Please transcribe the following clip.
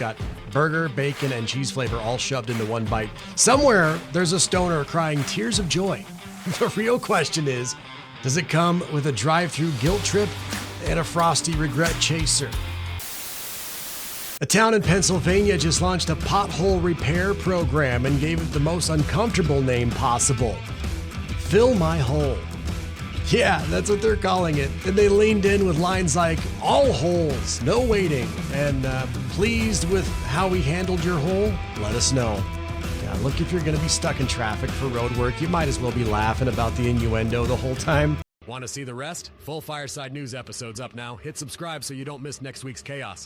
got burger, bacon, and cheese flavor all shoved into one bite. Somewhere, there's a stoner crying tears of joy. The real question is, does it come with a drive-through guilt trip and a frosty regret chaser? A town in Pennsylvania just launched a pothole repair program and gave it the most uncomfortable name possible. Fill my hole. Yeah, that's what they're calling it. And they leaned in with lines like, all holes, no waiting, and pleased with how we handled your hole? Let us know. Yeah, look, if you're going to be stuck in traffic for road work, you might as well be laughing about the innuendo the whole time. Want to see the rest? Full Fireside News episodes up now. Hit subscribe so you don't miss next week's chaos.